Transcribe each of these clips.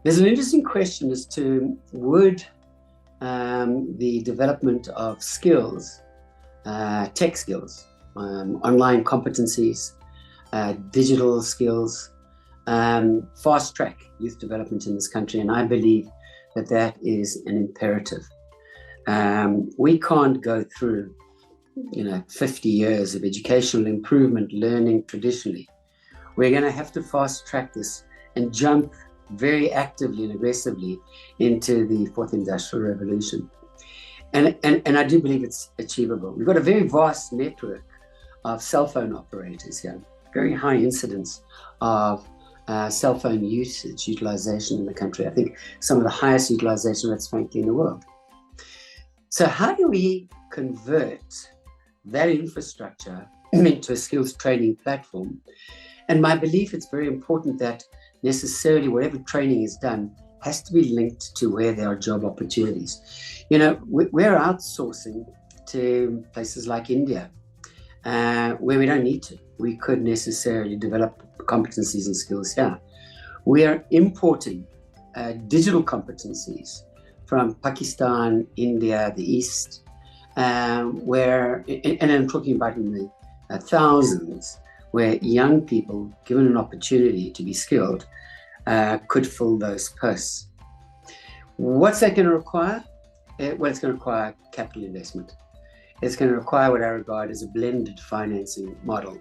There's an interesting question as to would the development of skills, tech skills, online competencies, digital skills, fast track youth development in this country. And I believe that that is an imperative. We can't go through 50 years of educational improvement learning traditionally. We're going to have to fast track this and jump very actively and aggressively into the fourth industrial revolution. And I do believe it's achievable. We've got a very vast network of cell phone operators here, very high incidence of cell phone usage, utilization in the country. I think some of the highest utilization rates, frankly, in the world. So how do we convert that infrastructure into a skills training platform? And my belief, it's very important that necessarily whatever training is done has to be linked to where there are job opportunities. We're outsourcing to places like India, where we don't need to. We could necessarily develop competencies and skills here. We are importing digital competencies from Pakistan, India, the East, where, and I'm talking about in the thousands, where young people, given an opportunity to be skilled, could fill those posts. What's that going to require? Well, it's going to require capital investment. It's going to require what I regard as a blended financing model,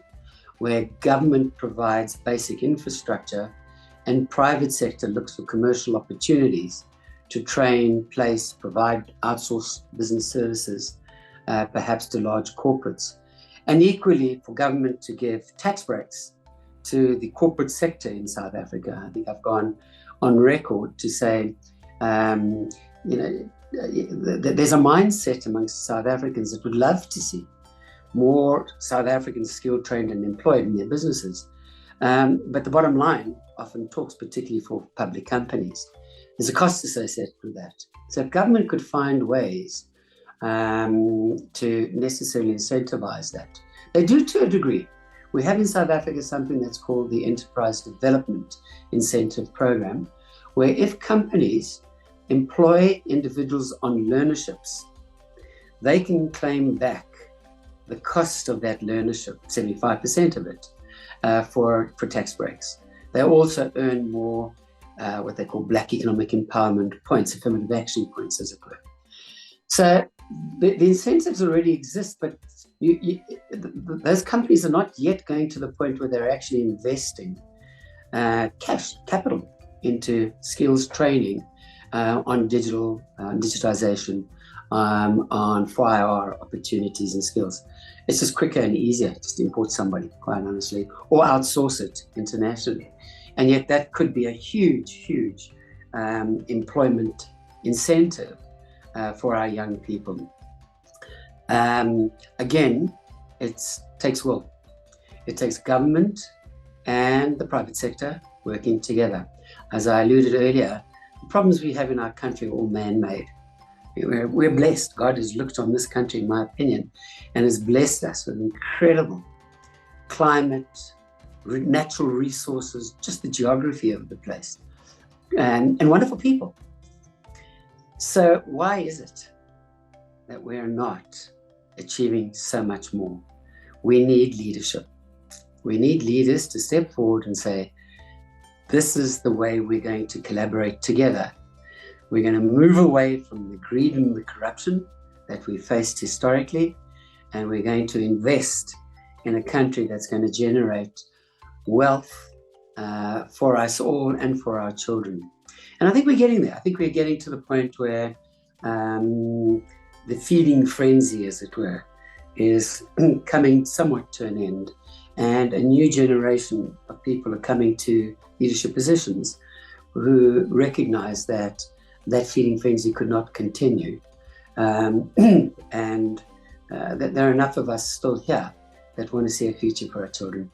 where government provides basic infrastructure and private sector looks for commercial opportunities to train, place, provide outsource business services, perhaps to large corporates. And equally for government to give tax breaks to the corporate sector in South Africa. I think I've gone on record to say, there's a mindset amongst South Africans that would love to see more South Africans skilled, trained and employed in their businesses. But the bottom line often talks, particularly for public companies, there's a cost associated with that. So if government could find ways to necessarily incentivize that. They do to a degree. We have in South Africa something that's called the Enterprise Development Incentive Program, where if companies employ individuals on learnerships, they can claim back the cost of that learnership, 75% of it, for tax breaks. They also earn more what they call Black Economic Empowerment points, affirmative action points, as it were. So the incentives already exist, but those companies are not yet going to the point where they're actually investing capital into skills training on digitization, on 4IR opportunities and skills. It's just quicker and easier just to import somebody, quite honestly, or outsource it internationally. And yet that could be a huge employment incentive for our young people. Again, it takes will. It takes government and the private sector working together. As I alluded earlier, the problems we have in our country are all man-made. We're blessed. God has looked on this country, in my opinion, and has blessed us with incredible climate, natural resources, just the geography of the place, and wonderful people. So why is it that we're not achieving so much more? We need leadership. We need leaders to step forward and say, this is the way we're going to collaborate together. We're going to move away from the greed and the corruption that we faced historically, and we're going to invest in a country that's going to generate wealth for us all and for our children. And I think we're getting there. I think we're getting to the point where the feeding frenzy, as it were, is coming somewhat to an end, and a new generation of people are coming to leadership positions who recognize that feeding frenzy could not continue, and that there are enough of us still here that want to see a future for our children.